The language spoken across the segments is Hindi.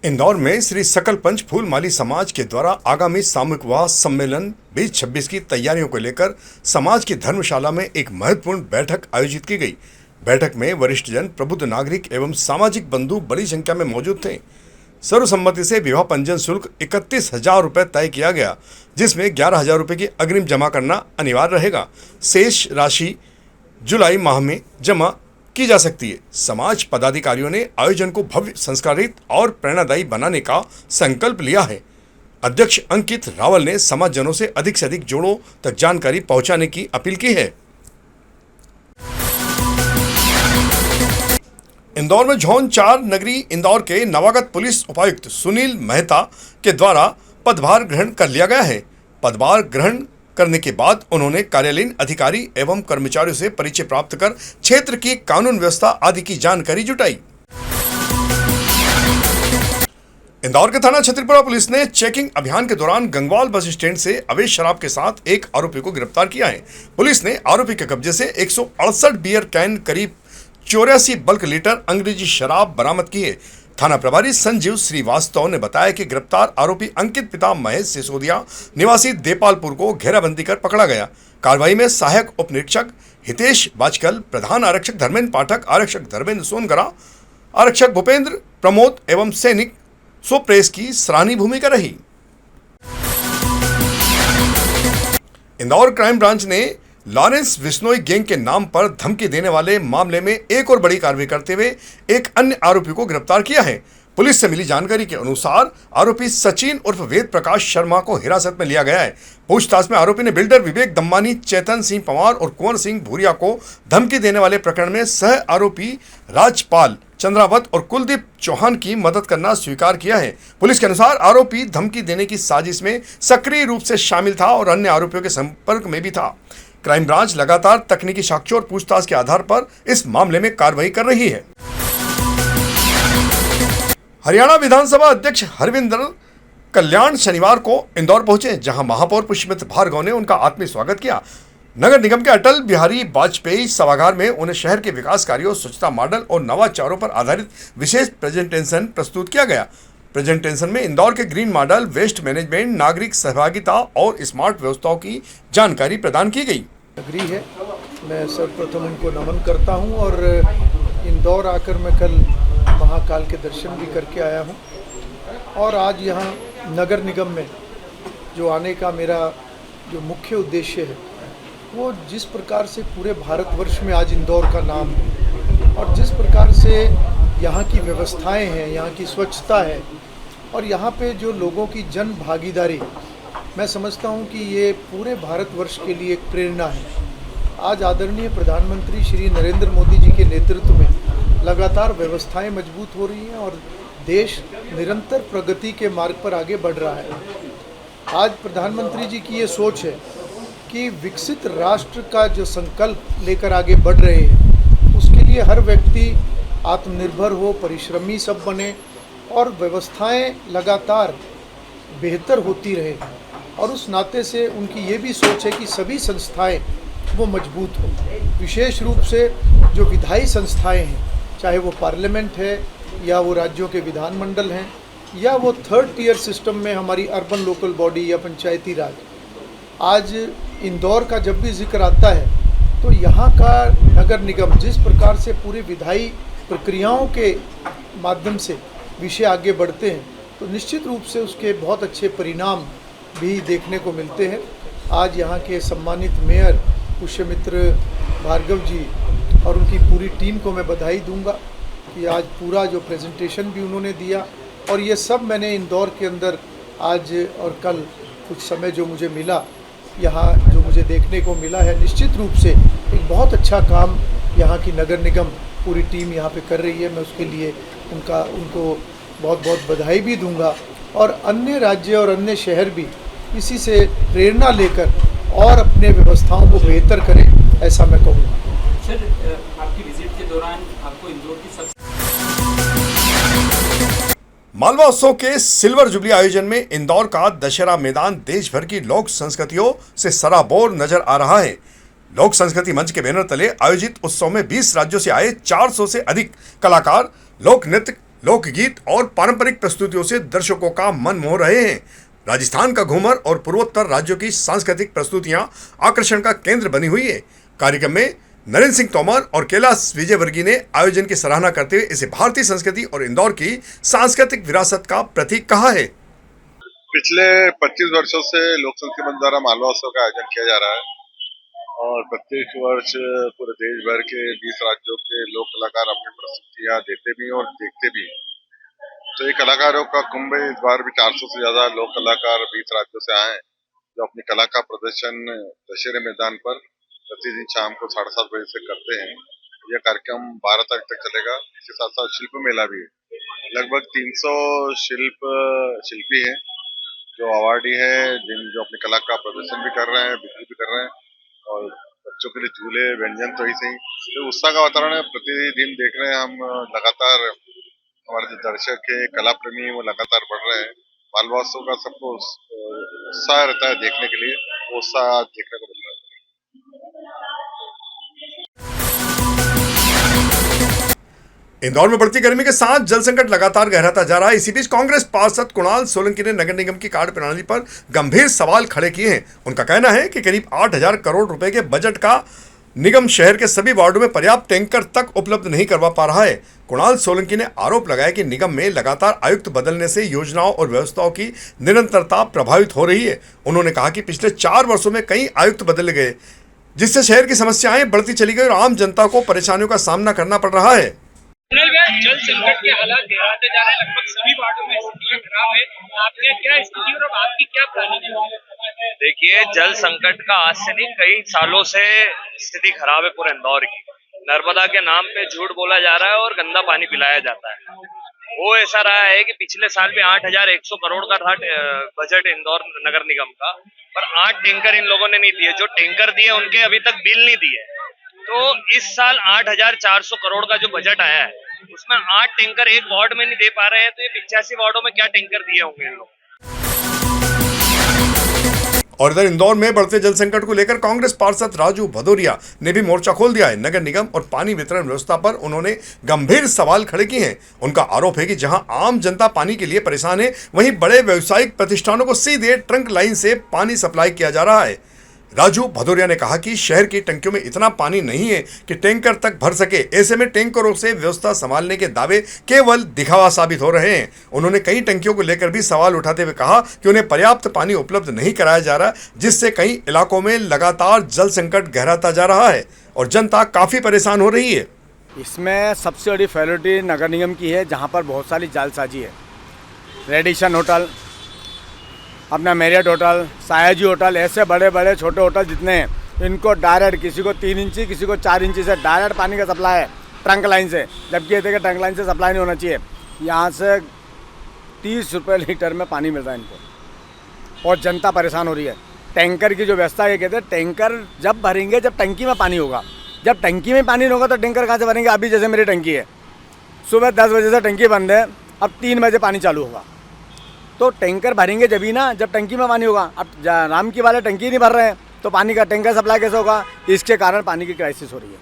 इंदौर में श्री सकल पंच फूलमाली समाज के द्वारा आगामी सामूहिक विवाह सम्मेलन 2026 की तैयारियों को लेकर समाज की धर्मशाला में एक महत्वपूर्ण बैठक आयोजित की गई। बैठक में वरिष्ठ जन, प्रबुद्ध नागरिक एवं सामाजिक बंधु बड़ी संख्या में मौजूद थे। सर्वसम्मति से विवाह पंजीयन शुल्क 31,000 रुपये तय किया गया, जिसमें 11,000 रुपये की अग्रिम जमा करना अनिवार्य रहेगा। शेष राशि जुलाई माह में जमा की जा सकती है। समाज पदाधिकारियों ने आयोजन को भव्य, संस्कारित और प्रेरणादायी बनाने का संकल्प लिया है। अध्यक्ष अंकित रावल ने समाजजनों से अधिक जोड़ों तक जानकारी पहुंचाने की अपील की है। इंदौर में जोन 4 नगरी इंदौर के नवागत पुलिस उपायुक्त सुनील मेहता के द्वारा पदभार ग्रहण कर लिया गया है। पदभार ग्रहण करने के बाद उन्होंने कार्यालयीन अधिकारी एवं कर्मचारियों से परिचय प्राप्त कर क्षेत्र की कानून व्यवस्था आदि की जानकारी जुटाई। इंदौर के थाना छतरपुरा पुलिस ने चेकिंग अभियान के दौरान गंगवाल बस स्टैंड से अवैध शराब के साथ एक आरोपी को गिरफ्तार किया है। पुलिस ने आरोपी के कब्जे से 168 बियर कैन, करीब 84 बल्क लीटर अंग्रेजी शराब बरामद की है। थाना प्रभारी संजीव श्रीवास्तव ने बताया कि गिरफ्तार आरोपी अंकित पिता महेश सिसोदिया निवासी देपालपुर को घेराबंदी कर पकड़ा गया। कार्रवाई में सहायक उप निरीक्षक हितेश बाजकल, प्रधान आरक्षक धर्मेंद्र पाठक, आरक्षक धर्मेंद्र सोनगरा, आरक्षक भूपेंद्र प्रमोद एवं सैनिक सोप्रेस की सराहनीय भूमिका रही। इंदौर क्राइम ब्रांच ने लॉरेंस बिश्नोई गैंग के नाम पर धमकी देने वाले मामले में एक और बड़ी कार्रवाई करते हुए एक अन्य आरोपी को गिरफ्तार किया है। पुलिस से मिली जानकारी के अनुसार आरोपी सचिन उर्फ वेद प्रकाश शर्मा को हिरासत में लिया गया है। पूछताछ में आरोपी ने बिल्डर विवेक दम्मानी, चेतन सिंह पवार और कुंवर सिंह भूरिया को धमकी देने वाले प्रकरण में सह आरोपी राजपाल चंद्रावत और कुलदीप चौहान की मदद करना स्वीकार किया है। पुलिस के अनुसार आरोपी धमकी देने की साजिश में सक्रिय रूप से शामिल था और अन्य आरोपियों के संपर्क में भी था। क्राइम ब्रांच लगातार तकनीकी साक्ष्यों और पूछताछ के आधार पर इस मामले में कार्रवाई कर रही है। हरियाणा विधानसभा अध्यक्ष हरविंदर कल्याण शनिवार को इंदौर पहुंचे, जहां महापौर पुष्पमित्र भार्गव ने उनका आत्मीय स्वागत किया। नगर निगम के अटल बिहारी वाजपेयी सभागार में उन्हें शहर के विकास कार्यों, स्वच्छता मॉडल और नवाचारों पर आधारित विशेष प्रेजेंटेशन प्रस्तुत किया गया। प्रेजेंटेशन में इंदौर के ग्रीन मॉडल, वेस्ट मैनेजमेंट, नागरिक सहभागिता और स्मार्ट व्यवस्थाओं की जानकारी प्रदान की गई। नगरी है, मैं सर्वप्रथम उनको नमन करता हूं और इंदौर आकर मैं कल महाकाल के दर्शन भी करके आया हूं और आज यहां नगर निगम में जो आने का मेरा जो मुख्य उद्देश्य है वो जिस प्रकार से पूरे भारतवर्ष में आज इंदौर का नाम है और जिस प्रकार से यहाँ की व्यवस्थाएं हैं, यहाँ की स्वच्छता है और यहाँ पे जो लोगों की जन भागीदारी, मैं समझता हूँ कि ये पूरे भारतवर्ष के लिए एक प्रेरणा है। आज आदरणीय प्रधानमंत्री श्री नरेंद्र मोदी जी के नेतृत्व में लगातार व्यवस्थाएं मजबूत हो रही हैं और देश निरंतर प्रगति के मार्ग पर आगे बढ़ रहा है। आज प्रधानमंत्री जी की ये सोच है कि विकसित राष्ट्र का जो संकल्प लेकर आगे बढ़ रहे हैं, उसके लिए हर व्यक्ति आत्मनिर्भर हो, परिश्रमी सब बने और व्यवस्थाएं लगातार बेहतर होती रहे और उस नाते से उनकी ये भी सोच है कि सभी संस्थाएं वो मजबूत हो। विशेष रूप से जो विधायी संस्थाएं हैं, चाहे वो पार्लियामेंट है या वो राज्यों के विधानमंडल हैं या वो 3rd टियर सिस्टम में हमारी अर्बन लोकल बॉडी या पंचायती राज। आज इंदौर का जब भी जिक्र आता है तो यहाँ का नगर निगम जिस प्रकार से पूरे विधायी प्रक्रियाओं के माध्यम से विषय आगे बढ़ते हैं तो निश्चित रूप से उसके बहुत अच्छे परिणाम भी देखने को मिलते हैं। आज यहाँ के सम्मानित मेयर पुष्पमित्र भार्गव जी और उनकी पूरी टीम को मैं बधाई दूंगा कि आज पूरा जो प्रेजेंटेशन भी उन्होंने दिया और ये सब मैंने इंदौर के अंदर आज और कल कुछ समय जो मुझे मिला, यहाँ जो मुझे देखने को मिला है, निश्चित रूप से एक बहुत अच्छा काम यहाँ की नगर निगम पूरी टीम यहाँ पे कर रही है। मैं उसके लिए उनको बहुत बहुत बधाई भी दूंगा और अन्य राज्य और अन्य शहर भी इसी से प्रेरणा लेकर और अपने व्यवस्थाओं को बेहतर करें, ऐसा मैं कहूँगा। सर, आपकी विजिट के दौरान आपको इंदौर की सबसे मालवा उत्सव के सिल्वर जुबली आयोजन में इंदौर का दशहरा मैदान देश भर की लोक संस्कृतियों से सराबोर नजर आ रहा है। लोक संस्कृति मंच के बैनर तले आयोजित उत्सव में 20 राज्यों से आए 400 से अधिक कलाकार लोक नृत्य, लोकगीत और पारंपरिक प्रस्तुतियों से दर्शकों का मन मोह रहे हैं। राजस्थान का घूमर और पूर्वोत्तर राज्यों की सांस्कृतिक प्रस्तुतियां आकर्षण का केंद्र बनी हुई है। कार्यक्रम में नरेंद्र सिंह तोमर और कैलाश विजयवर्गीय ने आयोजन की सराहना करते हुए इसे भारतीय संस्कृति और इंदौर की सांस्कृतिक विरासत का प्रतीक कहा है। पिछले 25 वर्षों से लोक संस्कृति मंच द्वारा मालवा उत्सव का आयोजन किया जा रहा है और प्रत्येक वर्ष पूरे देश भर के 20 राज्यों के लोक कलाकार अपनी प्रस्तुतियां देते भी और देखते भी हैं। तो ये कलाकारों का कुंभ है। इस बार भी 400 से ज्यादा लोक कलाकार 20 राज्यों से आए हैं, जो अपनी कला का प्रदर्शन दशहरे मैदान पर प्रतिदिन शाम को 7:30 बजे से करते हैं। यह कार्यक्रम 12 तारीख तक चलेगा। इसके साथ साथ शिल्प मेला भी है। लगभग 300 शिल्पी हैं जो अवार्डी है, जो अपनी कला का प्रदर्शन भी कर रहे हैं, बिक्री भी कर रहे हैं और बच्चों के लिए झूले व्यंजन तो ही सही तो उत्साह का वातावरण है। प्रतिदिन देख रहे हैं हम, लगातार हमारे जो दर्शक है, कला प्रेमी, वो लगातार बढ़ रहे हैं। मालवा उत्सव का सबको उत्साह रहता है देखने के लिए, वो उत्साह देखने को मिल रहा है। इंदौर में बढ़ती गर्मी के साथ जल संकट लगातार गहराता जा रहा है। इसी बीच कांग्रेस पार्षद कुणाल सोलंकी ने नगर निगम की कार्य प्रणाली पर गंभीर सवाल खड़े किए हैं। उनका कहना है कि करीब 8,000 करोड़ रुपए के बजट का निगम शहर के सभी वार्डों में पर्याप्त टैंकर तक उपलब्ध नहीं करवा पा रहा है। कुणाल सोलंकी ने आरोप लगाया कि निगम में लगातार आयुक्त बदलने से योजनाओं और व्यवस्थाओं की निरंतरता प्रभावित हो रही है। उन्होंने कहा कि पिछले 4 वर्षों में कई आयुक्त बदल गए, जिससे शहर की समस्याएं बढ़ती चली गई और आम जनता को परेशानियों का सामना करना पड़ रहा है। जल संकट के हालात गहराते जा रहे हैं। लगभग सभी वार्डों में स्थितियां खराब है। आपकी क्या स्थिति और आपकी क्या प्लानिंग है? देखिए, जल संकट का आज से नहीं, कई सालों से स्थिति खराब है पूरे इंदौर की। नर्मदा के नाम पे झूठ बोला जा रहा है और गंदा पानी पिलाया जाता है। वो ऐसा रहा है कि पिछले साल भी 8,100 करोड़ का था बजट इंदौर नगर निगम का, पर 8 टैंकर इन लोगों ने नहीं दिए। जो टैंकर दिए उनके अभी तक बिल नहीं दिए। तो इस साल 8,400 करोड़ का जो बजट आया है, उसमें 8 टैंकर एक वार्ड में नहीं दे पा रहे हैं। तो ये 85 वार्डों में क्या टैंकर दिए होंगे इन लोग। और इधर इंदौर में बढ़ते जल संकट को लेकर कांग्रेस पार्षद राजू भदौरिया ने भी मोर्चा खोल दिया है। नगर निगम और पानी वितरण व्यवस्था पर उन्होंने गंभीर सवाल खड़े किए हैं। उनका आरोप है कि जहां आम जनता पानी के लिए परेशान है, वहीं बड़े व्यावसायिक प्रतिष्ठानों को सीधे ट्रंक लाइन से पानी सप्लाई किया जा रहा है। राजू भदौरिया ने कहा कि शहर की टंकियों में इतना पानी नहीं है कि टैंकर तक भर सके। ऐसे में टैंकरों से व्यवस्था संभालने के दावे केवल दिखावा साबित हो रहे हैं। उन्होंने कई टंकियों को लेकर भी सवाल उठाते हुए कहा कि उन्हें पर्याप्त पानी उपलब्ध नहीं कराया जा रहा, जिससे कई इलाकों में लगातार जल संकट गहराता जा रहा है और जनता काफी परेशान हो रही है। इसमें सबसे बड़ी फेलोरिटी नगर निगम की है, जहाँ पर बहुत सारी जालसाजी है। रेडिशन होटल, अपना मैरियट होटल, सायाजी होटल, ऐसे बड़े बड़े छोटे होटल जितने हैं, इनको डायरेक्ट किसी को 3 इंची किसी को 4 इंची से डायरेक्ट पानी का सप्लाई है ट्रंक लाइन से, जबकि ये देखिए ट्रंक लाइन से सप्लाई नहीं होना चाहिए। यहाँ से 30 रुपये लीटर में पानी मिल रहा है इनको और जनता परेशान हो रही है। टैंकर की जो व्यवस्था ये कहते हैं, टैंकर जब भरेंगे जब टंकी में पानी होगा। जब टंकी में पानी नहीं होगा तो टैंकर कहाँ से भरेंगे? अभी जैसे मेरी टंकी है, सुबह 10 बजे से टंकी बंद है, अब 3 बजे पानी चालू होगा। तो टैंकर भरेंगे जब ही ना, जब टंकी में पानी होगा। अब राम की वाले टंकी नहीं भर रहे हैं तो पानी का टैंकर सप्लाई कैसे होगा? इसके कारण पानी की क्राइसिस हो रही है।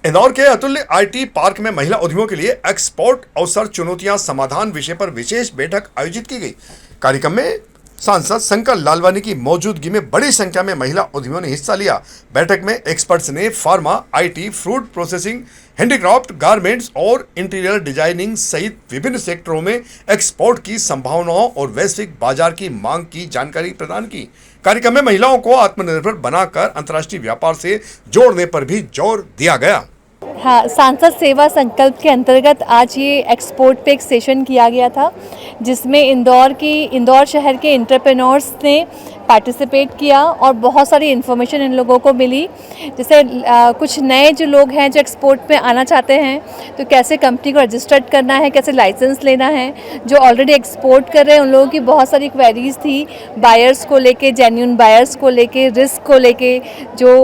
इंदौर के अतुल्य आईटी पार्क में महिला उद्यमियों के लिए एक्सपोर्ट अवसर, चुनौतियां, समाधान विषय पर विशेष बैठक आयोजित की गई। कार्यक्रम में सांसद शंकर लालवानी की मौजूदगी में बड़ी संख्या में महिला उद्यमियों ने हिस्सा लिया। बैठक में एक्सपर्ट्स ने pharma, IT, food processing, handicraft, garments और इंटीरियर डिजाइनिंग सहित विभिन्न सेक्टरों में एक्सपोर्ट की संभावनाओं और वैश्विक बाजार की मांग की जानकारी प्रदान की। कार्यक्रम में महिलाओं को आत्मनिर्भर बनाकर अंतर्राष्ट्रीय व्यापार से जोड़ने पर भी जोर दिया गया। हाँ, सांसद सेवा संकल्प के अंतर्गत आज ये एक्सपोर्ट पे एक सेशन किया गया था, जिसमें इंदौर शहर के एंटरप्रेन्योर्स ने पार्टिसिपेट किया और बहुत सारी इन्फॉर्मेशन इन लोगों को मिली। जैसे कुछ नए जो लोग हैं जो एक्सपोर्ट में आना चाहते हैं, तो कैसे कंपनी को रजिस्टर्ड करना है, कैसे लाइसेंस लेना है। जो ऑलरेडी एक्सपोर्ट कर रहे हैं उन लोगों की बहुत सारी क्वेरीज थी, बायर्स को लेके, जेन्युइन बायर्स को लेके, रिस्क को लेके, जो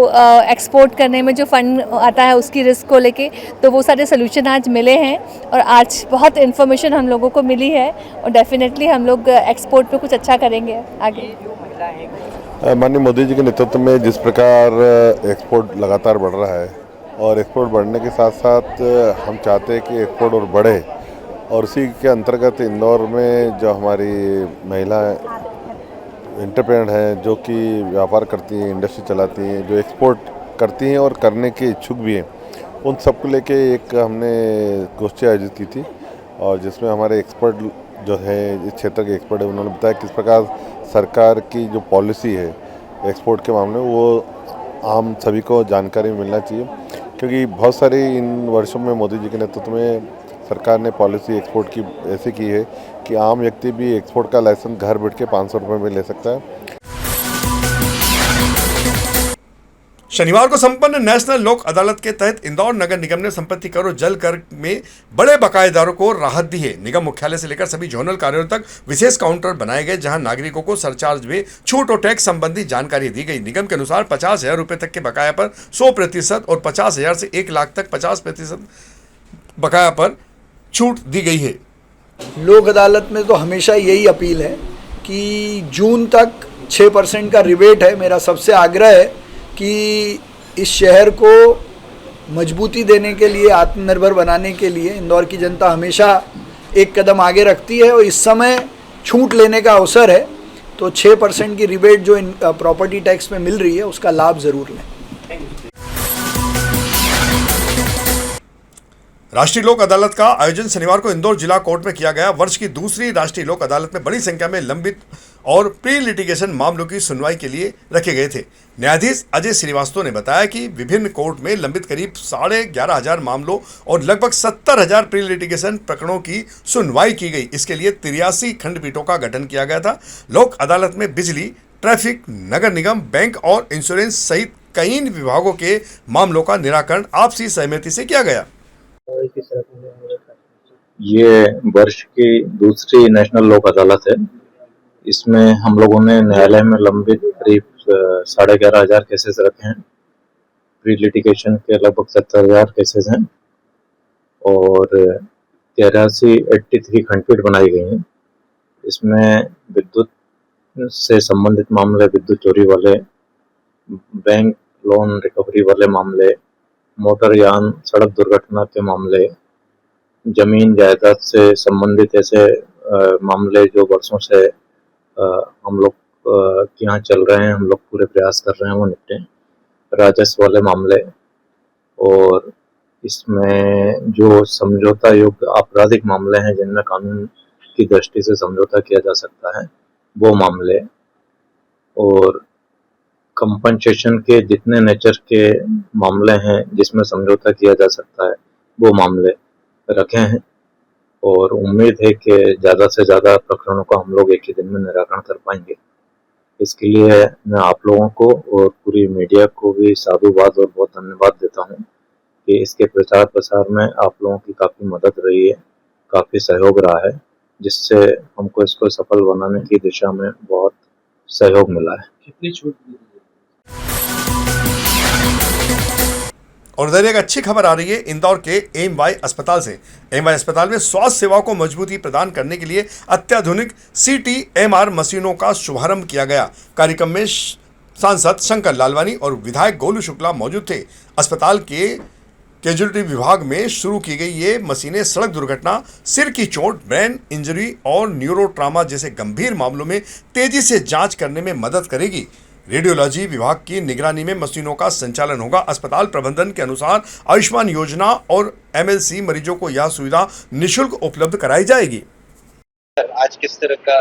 एक्सपोर्ट करने में जो फंड आता है उसकी रिस्क को लेके। तो वो सारे सोल्यूशन आज मिले हैं और आज बहुत इन्फॉर्मेशन हम लोगों को मिली है और डेफिनेटली हम लोग एक्सपोर्ट पे कुछ अच्छा करेंगे आगे। माननीय मोदी जी के नेतृत्व में जिस प्रकार एक्सपोर्ट लगातार बढ़ रहा है और एक्सपोर्ट बढ़ने के साथ साथ हम चाहते हैं कि एक्सपोर्ट और बढ़े, और उसी के अंतर्गत इंदौर में जो हमारी महिला एंटरप्रेन्योर हैं, जो कि व्यापार करती हैं, इंडस्ट्री चलाती हैं, जो एक्सपोर्ट करती हैं और करने के इच्छुक भी हैं, उन सबको लेके एक हमने गोष्ठी आयोजित की थी, और जिसमें हमारे एक्सपर्ट जो है, इस क्षेत्र के एक्सपर्ट है, उन्होंने बताया किस प्रकार सरकार की जो पॉलिसी है एक्सपोर्ट के मामले में, वो आम सभी को जानकारी मिलना चाहिए, क्योंकि बहुत सारी इन वर्षों में मोदी जी के नेतृत्व में सरकार ने पॉलिसी एक्सपोर्ट की ऐसी की है कि आम व्यक्ति भी एक्सपोर्ट का लाइसेंस घर बैठ के 500 रुपये में ले सकता है। शनिवार को संपन्न नेशनल लोक अदालत के तहत इंदौर नगर निगम ने संपत्ति कर और जल कर में बड़े बकायेदारों को राहत दी है। निगम मुख्यालय से लेकर सभी जोनल कार्यालयों तक विशेष काउंटर बनाए गए, जहां नागरिकों को सरचार्ज में छूट और टैक्स संबंधी जानकारी दी गई। निगम के अनुसार 50,000 रुपये तक के बकाया पर 100% और 50,000 से 1 लाख तक 50% बकाया पर छूट दी गई है। लोक अदालत में तो हमेशा यही अपील है कि जून तक 6% का रिबेट है। मेरा सबसे आग्रह है कि इस शहर को मजबूती देने के लिए, आत्मनिर्भर बनाने के लिए इंदौर की जनता हमेशा एक कदम आगे रखती है, और इस समय छूट लेने का अवसर है, तो 6% की रिबेट जो प्रॉपर्टी टैक्स में मिल रही है उसका लाभ ज़रूर लें। राष्ट्रीय लोक अदालत का आयोजन शनिवार को इंदौर जिला कोर्ट में किया गया। वर्ष की दूसरी राष्ट्रीय लोक अदालत में बड़ी संख्या में लंबित और प्री लिटिगेशन मामलों की सुनवाई के लिए रखे गए थे। न्यायाधीश अजय श्रीवास्तव ने बताया कि विभिन्न कोर्ट में लंबित करीब 11,500 मामलों और लगभग 70,000 प्री लिटिगेशन प्रकरणों की सुनवाई की गई। इसके लिए 83 खंडपीठों का गठन किया गया था। लोक अदालत में बिजली, ट्रैफिक, नगर निगम, बैंक और इंश्योरेंस सहित कई विभागों के मामलों का निराकरण आपसी सहमति से किया गया। ये वर्ष की दूसरी नेशनल लोक अदालत है। इसमें हम लोगों ने न्यायालय में लंबित करीब 11,500 केसेस रखे हैं। प्री लिटिगेशन के लगभग 70,000 केसेस हैं और 83 खंडपीठ बनाई गई हैं। इसमें विद्युत से संबंधित मामले, विद्युत चोरी वाले, बैंक लोन रिकवरी वाले मामले, मोटर यान सड़क दुर्घटना के मामले, जमीन जायदाद से संबंधित ऐसे मामले जो वर्षों से हम लोग के यहाँ चल रहे हैं, हम लोग पूरे प्रयास कर रहे हैं वो निपटें, राजस्व वाले मामले, और इसमें जो समझौता योग्य आपराधिक मामले हैं जिनमें कानून की दृष्टि से समझौता किया जा सकता है वो मामले, और कंपनसेशन के जितने नेचर के मामले हैं जिसमें समझौता किया जा सकता है वो मामले रखे हैं। और उम्मीद है कि ज़्यादा से ज़्यादा प्रकरणों का हम लोग एक ही दिन में निराकरण कर पाएंगे। इसके लिए मैं आप लोगों को और पूरी मीडिया को भी साधुवाद और बहुत धन्यवाद देता हूं कि इसके प्रचार प्रसार में आप लोगों की काफ़ी मदद रही है, काफ़ी सहयोग रहा है, जिससे हमको इसको सफल बनाने की दिशा में बहुत सहयोग मिला है। कितनी छूट दी? और इधर एक अच्छी खबर आ रही है इंदौर के एमवाई अस्पताल से। एमवाई अस्पताल में स्वास्थ्य सेवाओं को मजबूती प्रदान करने के लिए अत्याधुनिक CT/MR मशीनों का शुभारंभ किया गया। कार्यक्रम में सांसद शंकर लालवानी और विधायक गोलू शुक्ला मौजूद थे। अस्पताल के कैजुअलिटी विभाग में शुरू की गई ये मशीनें सड़क दुर्घटना, सिर की चोट, ब्रेन इंजरी और न्यूरो ट्रामा जैसे गंभीर मामलों में तेजी से जांच करने में मदद करेगी। रेडियोलॉजी विभाग की निगरानी में मशीनों का संचालन होगा। अस्पताल प्रबंधन के अनुसार आयुष्मान योजना और MLC मरीजों को यह सुविधा निःशुल्क उपलब्ध कराई जाएगी। आज किस तरह का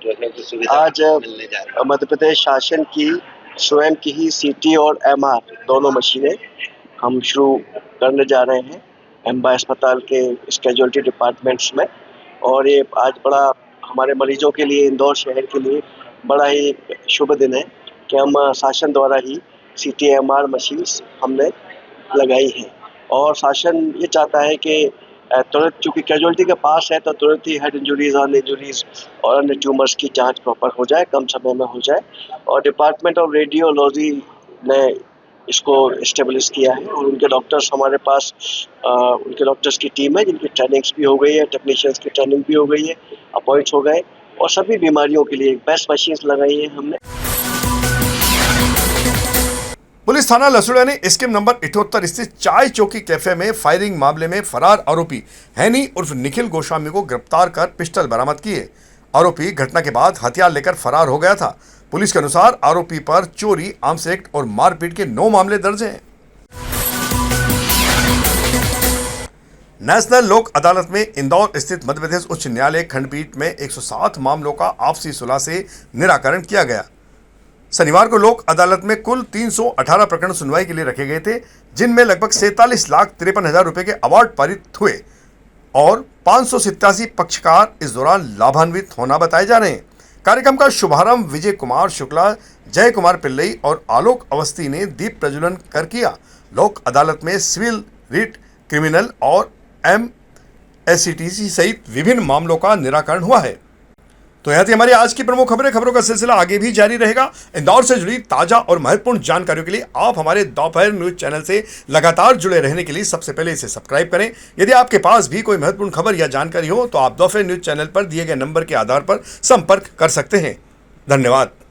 जो है सुविधा आज मिलने जा रहा है? मध्य प्रदेश शासन की स्वयं की ही CT और MR दोनों मशीनें हम शुरू करने जा रहे हैं एमवाई अस्पताल के कैजुअलिटी डिपार्टमेंट्स में। और ये आज बड़ा हमारे मरीजों के लिए, इंदौर शहर के लिए बड़ा ही शुभ दिन है कि हम शासन द्वारा ही CT/MR मशीन्स हमने लगाई हैं। और शासन ये चाहता है कि तुरंत, चूँकि कैजुअलिटी के पास है, तो तुरंत ही हेड इंजरीज, अर्न इंजरीज और अन्य ट्यूमर्स की जांच प्रॉपर हो जाए, कम समय में हो जाए। और डिपार्टमेंट ऑफ रेडियोलॉजी ने इसको इस्टेब्लिश किया है और उनके डॉक्टर्स हमारे पास, उनके डॉक्टर्स की टीम है जिनकी ट्रेनिंग्स भी हो गई है, टेक्नीशियंस की ट्रेनिंग भी हो गई है, अपॉइंट्स हो गए, और सभी बीमारियों के लिए बेस्ट मशीन्स लगाई हैं हमने। पुलिस थाना लसुड़ा ने स्कीम नंबर 78 स्थित चाय चौकी कैफे में फायरिंग मामले में फरार आरोपी हैनी उर्फ निखिल गोस्वामी को गिरफ्तार कर पिस्टल बरामद किए। आरोपी घटना के बाद हथियार लेकर फरार हो गया था। पुलिस के अनुसार आरोपी पर चोरी, आर्म्स एक्ट और मारपीट के 9 मामले दर्ज हैं। नेशनल लोक अदालत में इंदौर स्थित मध्य प्रदेश उच्च न्यायालय खंडपीठ में 107 मामलों का आपसी सुलह से निराकरण किया गया। शनिवार को लोक अदालत में कुल 318 प्रकरण सुनवाई के लिए रखे गए थे, जिनमें लगभग 47,53,000 रुपए के अवार्ड पारित हुए और 587 पक्षकार इस दौरान लाभान्वित होना बताए जा रहे हैं। कार्यक्रम का शुभारंभ विजय कुमार शुक्ला, जय कुमार पिल्लई और आलोक अवस्थी ने दीप प्रज्वलन कर किया। लोक अदालत में सिविल, रिट, क्रिमिनल और MSCTC सहित विभिन्न मामलों का निराकरण हुआ है। तो यह थी हमारी आज की प्रमुख खबरें। खबरों का सिलसिला आगे भी जारी रहेगा। इंदौर से जुड़ी ताजा और महत्वपूर्ण जानकारियों के लिए आप हमारे दोपहर न्यूज चैनल से लगातार जुड़े रहने के लिए सबसे पहले इसे सब्सक्राइब करें। यदि आपके पास भी कोई महत्वपूर्ण खबर या जानकारी हो तो आप दोपहर न्यूज चैनल पर दिए गए नंबर के आधार पर संपर्क कर सकते हैं। धन्यवाद।